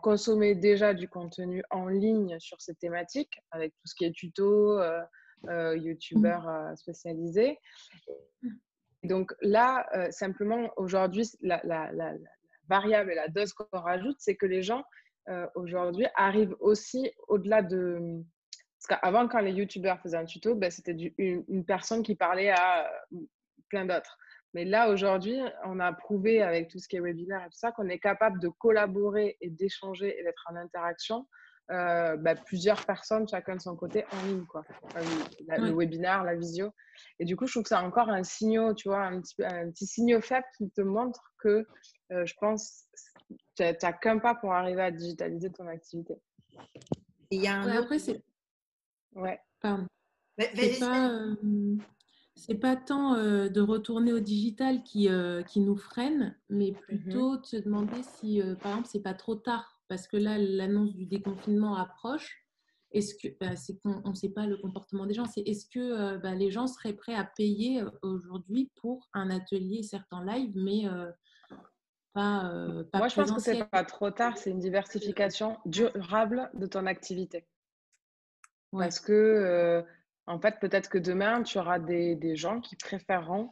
consommaient déjà du contenu en ligne sur ces thématiques, avec tout ce qui est tuto, youtubeurs spécialisés. Et donc là, simplement, aujourd'hui, la variable et la dose qu'on rajoute, c'est que les gens, aujourd'hui, arrivent aussi au-delà de… Parce qu'avant, quand les youtubeurs faisaient un tuto, c'était une personne qui parlait à plein d'autres. Mais là, aujourd'hui, on a prouvé avec tout ce qui est webinaire et tout ça qu'on est capable de collaborer et d'échanger et d'être en interaction plusieurs personnes, chacun de son côté, en ligne, quoi. Le webinaire, la visio. Et du coup, je trouve que c'est encore un signal, tu vois, un petit signal faible qui te montre que, je pense, tu n'as qu'un pas pour arriver à digitaliser ton activité. Il y a un autre… Après, c'est… Ouais. Pardon. C'est pas tant de retourner au digital qui nous freine, mais plutôt de se demander si, par exemple, c'est pas trop tard. Parce que là, l'annonce du déconfinement approche. Est-ce que c'est qu'on ne sait pas le comportement des gens, c'est est-ce que les gens seraient prêts à payer aujourd'hui pour un atelier, certes en live, mais pas Moi, je pense que présentiel. c'est pas trop tard, c'est une diversification durable de ton activité. Ouais. Parce que, en fait, peut-être que demain, tu auras des gens qui préféreront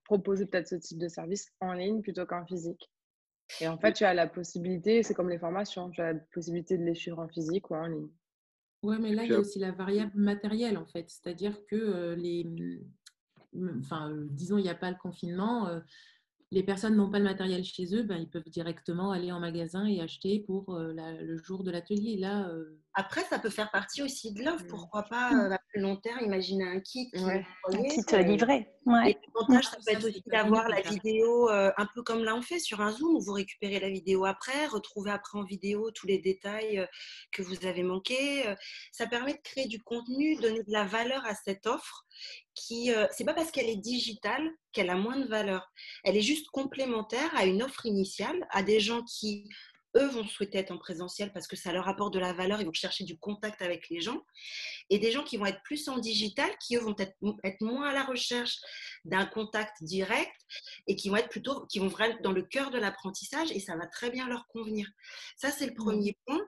proposer peut-être ce type de service en ligne plutôt qu'en physique. Et en fait, tu as la possibilité, c'est comme les formations, tu as la possibilité de les suivre en physique ou en ligne. Oui, mais là, il y a aussi la variable matérielle, en fait. C'est-à-dire que disons, il n'y a pas le confinement, les personnes n'ont pas le matériel chez eux, ils peuvent directement aller en magasin et acheter pour le jour de l'atelier. Là, Après, ça peut faire partie aussi de l'offre. Pourquoi pas, à plus long terme, imaginer un kit qui un kit livré. Et l'avantage, ça peut être aussi d'avoir la vidéo, un peu comme là on fait sur un Zoom, où vous récupérez la vidéo après, retrouvez après en vidéo tous les détails que vous avez manqués. Ça permet de créer du contenu, donner de la valeur à cette offre qui, c'est pas parce qu'elle est digitale qu'elle a moins de valeur. Elle est juste complémentaire à une offre initiale, à des gens qui, eux, vont souhaiter être en présentiel parce que ça leur apporte de la valeur, ils vont chercher du contact avec les gens. Et des gens qui vont être plus en digital, qui eux vont être moins à la recherche d'un contact direct et qui vont vraiment dans le cœur de l'apprentissage et ça va très bien leur convenir. Ça, c'est le premier point.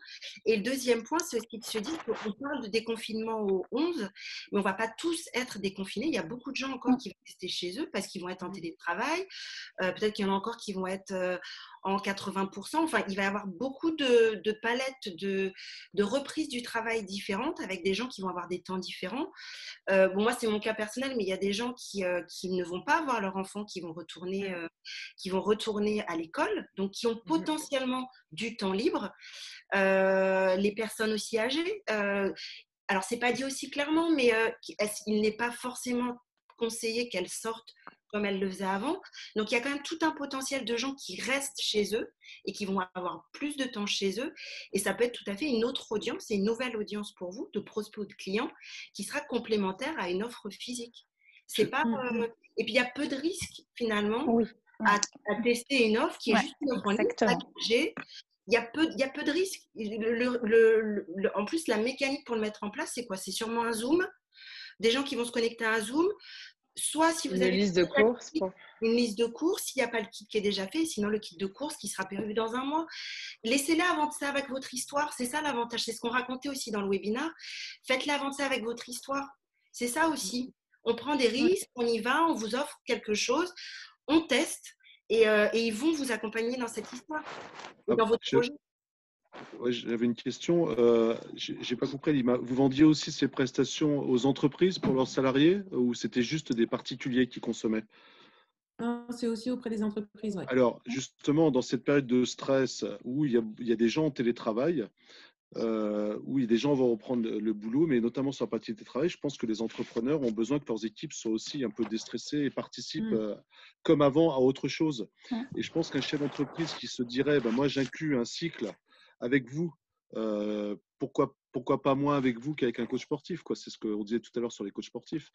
Et le deuxième point, c'est aussi de se dire qu'on parle de déconfinement au 11, mais on ne va pas tous être déconfinés. Il y a beaucoup de gens encore qui vont rester chez eux parce qu'ils vont être en télétravail. Peut-être qu'il y en a encore qui vont être en 80%. Enfin, il va y avoir beaucoup de palettes de reprise du travail différentes avec des gens qui vont avoir des temps différents. Moi, c'est mon cas personnel, mais il y a des gens qui ne vont pas avoir leurs enfants, qui vont retourner à l'école, donc qui ont potentiellement du temps libre. Les personnes aussi âgées. Alors, c'est pas dit aussi clairement, mais il n'est pas forcément conseillé qu'elles sortent comme elles le faisaient avant. Donc, il y a quand même tout un potentiel de gens qui restent chez eux et qui vont avoir plus de temps chez eux. Et ça peut être tout à fait une autre audience, et une nouvelle audience pour vous, de prospects, de clients, qui sera complémentaire à une offre physique. C'est pas, et puis, il y a peu de risques, finalement, à tester une offre qui est juste une offre en ligne, packagée. Il y a peu de risques. En plus, la mécanique pour le mettre en place, c'est quoi? C'est sûrement un Zoom, des gens qui vont se connecter à un Zoom. Soit si vous avez une liste de courses, s'il n'y a pas le kit qui est déjà fait, sinon le kit de courses qui sera prévu dans un mois. Laissez-les avancer avec votre histoire, c'est ça l'avantage, c'est ce qu'on racontait aussi dans le webinaire. Faites-les avancer avec votre histoire, c'est ça aussi. On prend des risques, on y va, on vous offre quelque chose, on teste et ils vont vous accompagner dans cette histoire, dans votre projet. Ouais, j'avais une question. J'ai pas compris, Lima. Vous vendiez aussi ces prestations aux entreprises pour leurs salariés ou c'était juste des particuliers qui consommaient? C'est aussi auprès des entreprises. Ouais. Alors, justement, dans cette période de stress où il y a des gens en télétravail, où des gens vont reprendre le boulot, mais notamment sur la partie télétravail, je pense que les entrepreneurs ont besoin que leurs équipes soient aussi un peu déstressées et participent comme avant à autre chose. Et je pense qu'un chef d'entreprise qui se dirait moi, j'inclus un cycle avec vous, pourquoi pas moins avec vous qu'avec un coach sportif, quoi. C'est ce qu'on disait tout à l'heure sur les coachs sportifs.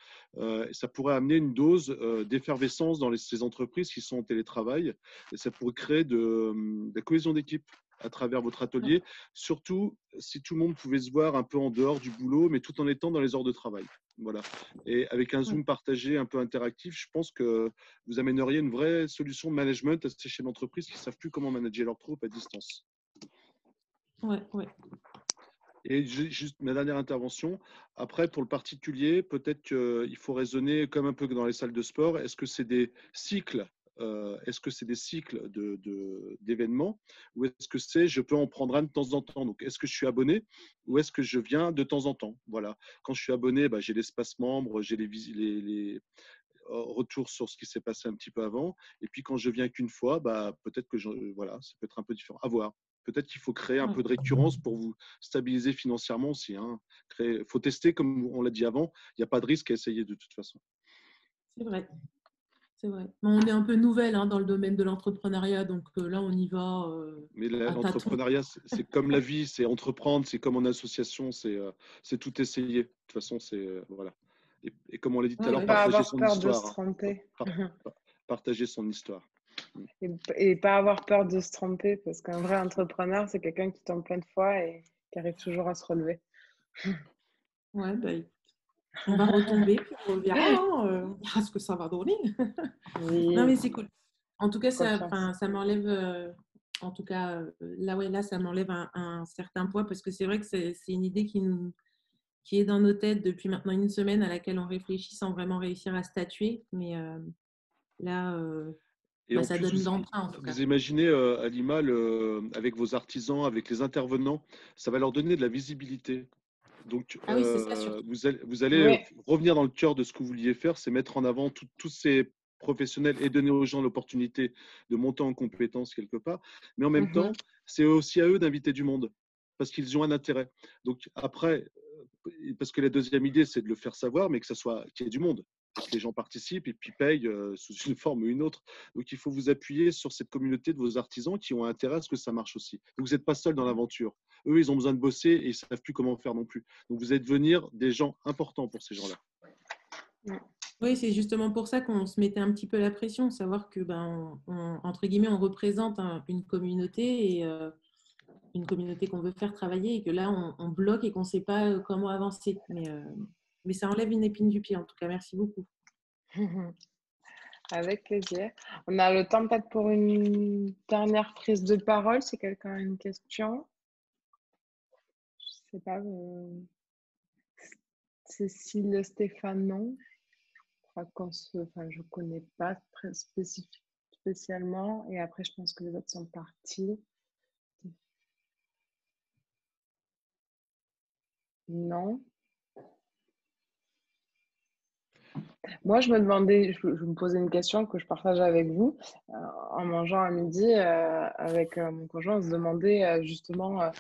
Ça pourrait amener une dose d'effervescence dans ces entreprises qui sont en télétravail et ça pourrait créer de la cohésion d'équipe à travers votre atelier, surtout si tout le monde pouvait se voir un peu en dehors du boulot, mais tout en étant dans les heures de travail. Voilà. Et avec un Zoom partagé un peu interactif, je pense que vous amèneriez une vraie solution de management à ces chefs d'entreprise qui ne savent plus comment manager leurs troupes à distance. Ouais. Et juste ma dernière intervention. Après, pour le particulier, peut-être qu'il faut raisonner comme un peu dans les salles de sport. Est-ce que c'est des cycles est-ce que c'est des cycles d'événements ou est-ce que c'est je peux en prendre un de temps en temps? Donc, est-ce que je suis abonné ou est-ce que je viens de temps en temps? Voilà. Quand je suis abonné, bah, j'ai l'espace membre, j'ai les retours sur ce qui s'est passé un petit peu avant. Et puis, quand je viens qu'une fois, bah, peut-être que voilà, ça peut être un peu différent. À voir. Peut-être qu'il faut créer un peu de récurrence pour vous stabiliser financièrement aussi. Il faut tester, comme on l'a dit avant. Il n'y a pas de risque à essayer de toute façon. C'est vrai. C'est vrai. On est un peu nouvelle dans le domaine de l'entrepreneuriat, donc là, on y va. Mais l'entrepreneuriat, c'est comme la vie, c'est entreprendre, c'est comme en association, c'est tout essayer. De toute façon, c'est voilà. Et comme on l'a dit tout à l'heure, partager son histoire. Partager son histoire. Et pas avoir peur de se tromper, parce qu'un vrai entrepreneur, c'est quelqu'un qui tombe plein de fois et qui arrive toujours à se relever. Ouais, on va retomber, puis on verra, on verra ce que ça va donner. Oui. Non, mais c'est cool. En tout cas, ça m'enlève, en tout cas, là, ça m'enlève un certain poids, parce que c'est vrai que c'est une idée qui est dans nos têtes depuis maintenant une semaine, à laquelle on réfléchit sans vraiment réussir à statuer. Mais là, ça donne l'emprunt, en tout cas. Vous imaginez, Halima, avec vos artisans, avec les intervenants, ça va leur donner de la visibilité. Donc, oui, c'est ça, vous allez revenir dans le cœur de ce que vous vouliez faire, c'est mettre en avant tous ces professionnels et donner aux gens l'opportunité de monter en compétence quelque part. Mais en même temps, c'est aussi à eux d'inviter du monde parce qu'ils ont un intérêt. Donc, après, parce que la deuxième idée, c'est de le faire savoir, mais qu'il y ait du monde. Que les gens participent et puis payent sous une forme ou une autre. Donc, il faut vous appuyer sur cette communauté de vos artisans qui ont intérêt à ce que ça marche aussi. Donc, vous n'êtes pas seul dans l'aventure. Eux, ils ont besoin de bosser et ils ne savent plus comment faire non plus. Donc, vous êtes devenir des gens importants pour ces gens-là. Oui, c'est justement pour ça qu'on se mettait un petit peu la pression, savoir que, entre guillemets, on représente une communauté et une communauté qu'on veut faire travailler et que là, on bloque et qu'on ne sait pas comment avancer. Mais ça enlève une épine du pied, en tout cas. Merci beaucoup. Avec plaisir. On a le temps peut-être pour une dernière prise de parole, si quelqu'un a une question. Je ne sais pas. Cécile, Stéphane, non. Je crois je ne connais pas spécialement. Et après, je pense que les autres sont partis. Non. Moi, je me posais une question que je partage avec vous. En mangeant à midi avec mon conjoint, on se demandait justement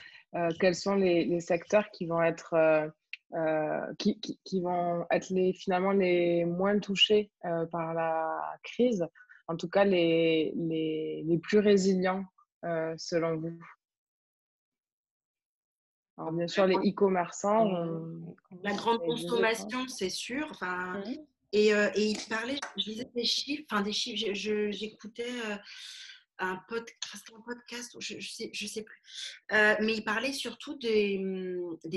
quels sont les secteurs qui vont être, qui vont être finalement les moins touchés par la crise, en tout cas les plus résilients selon vous. Alors, bien sûr, les e-commerçants. La grande consommation, c'est sûr. Enfin, et il parlait, je lisais des chiffres, j'écoutais un podcast, je sais plus. Mais il parlait surtout des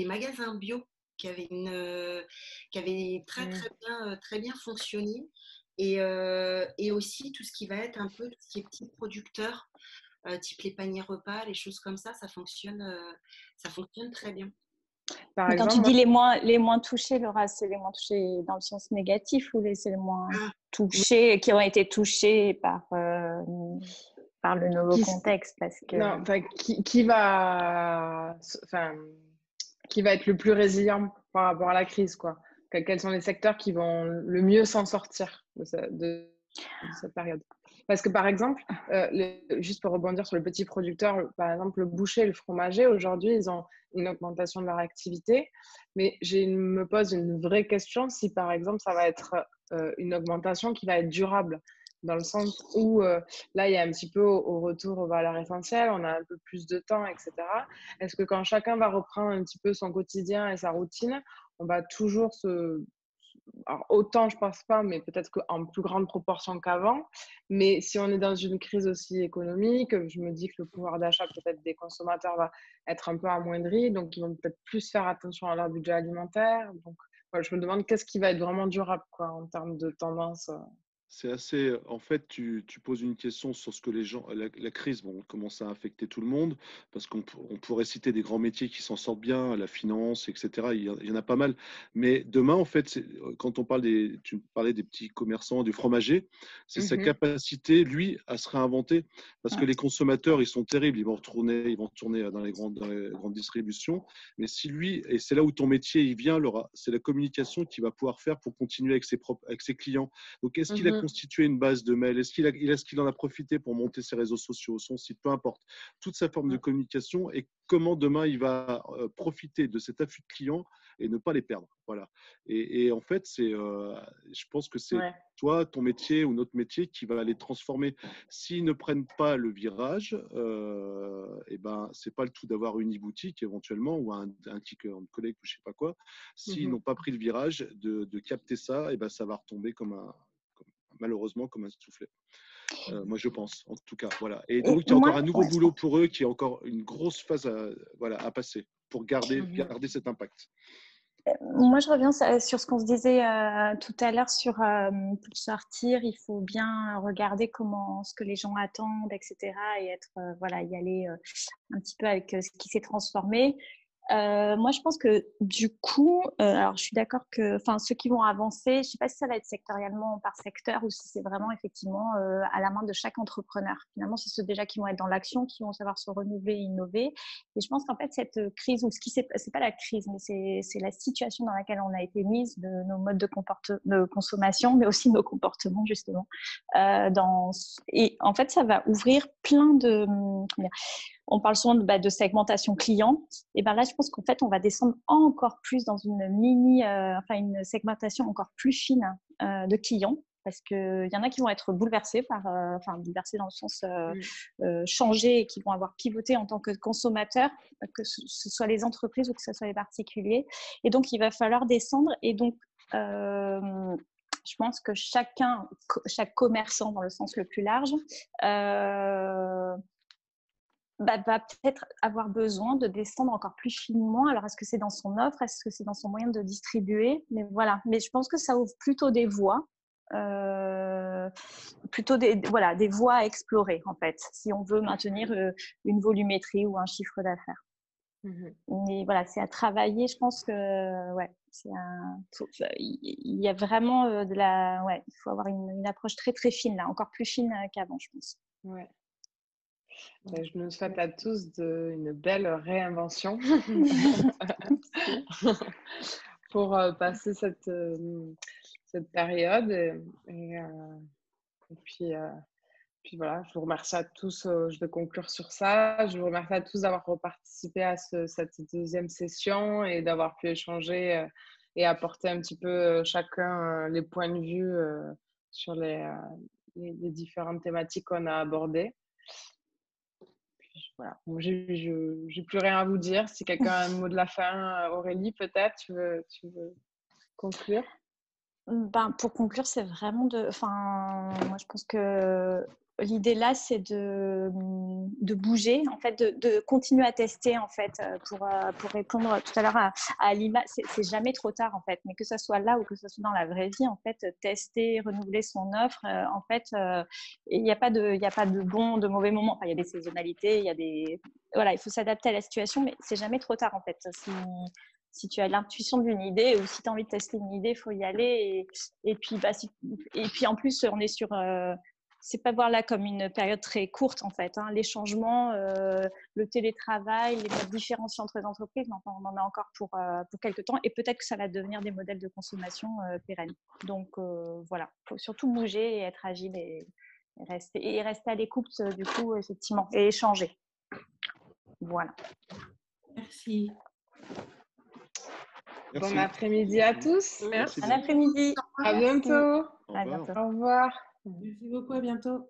magasins bio qui avaient très bien fonctionné. Et aussi tout ce qui va être un peu tout ce qui est petits producteurs, type les paniers repas, les choses comme ça fonctionne très bien. Par exemple, quand tu dis les moins touchés, Laura, c'est les moins touchés dans le sens négatif ou c'est les moins touchés, qui ont été touchés par le nouveau contexte parce que... Non, qui va être le plus résilient par rapport à la crise, quoi. Quels sont les secteurs qui vont le mieux s'en sortir de cette période? Parce que, par exemple, juste pour rebondir sur le petit producteur, par exemple, le boucher, le fromager, aujourd'hui, ils ont une augmentation de leur activité. Mais je me pose une vraie question si, par exemple, ça va être une augmentation qui va être durable, dans le sens où, là, il y a un petit peu au retour aux valeurs essentielles, on a un peu plus de temps, etc. Est-ce que quand chacun va reprendre un petit peu son quotidien et sa routine, on va toujours alors, autant, je pense pas, mais peut-être qu'en plus grande proportion qu'avant. Mais si on est dans une crise aussi économique, je me dis que le pouvoir d'achat peut-être des consommateurs va être un peu amoindri, donc ils vont peut-être plus faire attention à leur budget alimentaire. Donc, je me demande qu'est-ce qui va être vraiment durable, quoi, en termes de tendance. C'est assez. En fait, tu poses une question sur ce que les gens. La crise, bon, commence à affecter tout le monde, parce qu'on pourrait citer des grands métiers qui s'en sortent bien, la finance, etc. Il y en a pas mal. Mais demain, en fait, quand on parle des. Tu parlais des petits commerçants, du fromager, c'est sa capacité, lui, à se réinventer. Parce que les consommateurs, ils sont terribles. Ils vont retourner dans les grandes distributions. Mais si lui, et c'est là où ton métier, il vient, Laura, c'est la communication qu'il va pouvoir faire pour continuer avec ses clients. Donc, est-ce qu'il a constitué une base de mail? Est-ce qu'il en a profité pour monter ses réseaux sociaux, son site, peu importe, toute sa forme de communication, et comment demain il va profiter de cet afflux de clients et ne pas les perdre. Voilà. Et en fait, je pense que c'est toi, ton métier ou notre métier qui va les transformer. S'ils ne prennent pas le virage, et ben, c'est pas le tout d'avoir une e-boutique éventuellement ou un click and collect ou je sais pas quoi. S'ils n'ont pas pris le virage de capter ça, et ben, ça va retomber malheureusement comme un soufflet. Moi, je pense, en tout cas. Voilà. Et donc, il y a encore un nouveau boulot pour eux, qui est encore une grosse phase à passer pour garder cet impact. Moi, je reviens sur ce qu'on se disait tout à l'heure sur pour sortir, il faut bien regarder ce que les gens attendent, etc. et être, y aller un petit peu avec ce qui s'est transformé. Moi, je pense que du coup, alors je suis d'accord que ceux qui vont avancer, je ne sais pas si ça va être sectoriellement par secteur ou si c'est vraiment effectivement à la main de chaque entrepreneur. Finalement, c'est ceux déjà qui vont être dans l'action, qui vont savoir se renouveler et innover. Et je pense qu'en fait, cette crise, ou c'est pas la crise, mais c'est la situation dans laquelle on a été mise, de nos modes de consommation, mais aussi nos comportements, justement. Et en fait, ça va ouvrir plein de... On parle souvent de segmentation client. Et ben là, je pense qu'en fait, on va descendre encore plus dans une une segmentation encore plus fine de clients, parce qu'il y en a qui vont être bouleversés bouleversés dans le sens changés, et qui vont avoir pivoté en tant que consommateurs, que ce soit les entreprises ou que ce soit les particuliers. Et donc, il va falloir descendre. Et donc, je pense que chaque commerçant, dans le sens le plus large, va peut-être avoir besoin de descendre encore plus finement. Alors, est-ce que c'est dans son offre? Est-ce que c'est dans son moyen de distribuer? Mais voilà. Mais je pense que ça ouvre plutôt des voies, plutôt des voies à explorer, en fait, si on veut maintenir une volumétrie ou un chiffre d'affaires. Mais voilà, c'est à travailler. Je pense que il y a vraiment il faut avoir une approche très très fine là, encore plus fine qu'avant, je pense. Ouais. Je nous souhaite à tous une belle réinvention pour passer cette période. Et puis voilà, je vous remercie à tous. Je vais conclure sur ça. Je vous remercie à tous d'avoir participé à cette deuxième session et d'avoir pu échanger et apporter un petit peu chacun les points de vue sur les différentes thématiques qu'on a abordées. Voilà. Bon, j'ai plus rien à vous dire. Si quelqu'un a un mot de la fin, Aurélie, peut-être, tu veux conclure? Pour conclure, c'est vraiment moi, je pense que l'idée là, c'est de bouger, en fait, de continuer à tester, en fait, pour répondre tout à l'heure à l'image. C'est jamais trop tard, en fait, mais que ça soit là ou que ce soit dans la vraie vie, en fait, tester, renouveler son offre, en fait, il n'y a pas de bon, de mauvais moments. Enfin, il y a des saisonnalités, il faut s'adapter à la situation, mais c'est jamais trop tard, en fait. Si tu as l'intuition d'une idée ou si tu as envie de tester une idée, il faut y aller. Et puis en plus, on est sur... c'est pas voir là comme une période très courte, en fait. Les changements, le télétravail, les modes différenciés entre les entreprises, on en a encore pour quelques temps. Et peut-être que ça va devenir des modèles de consommation pérennes. Donc voilà, il faut surtout bouger et être agile et rester à l'écoute, du coup, effectivement, et échanger. Voilà. Merci. Bon après-midi à tous. Merci. Bon après-midi. À bientôt. À bientôt. Au revoir. Merci beaucoup, à bientôt.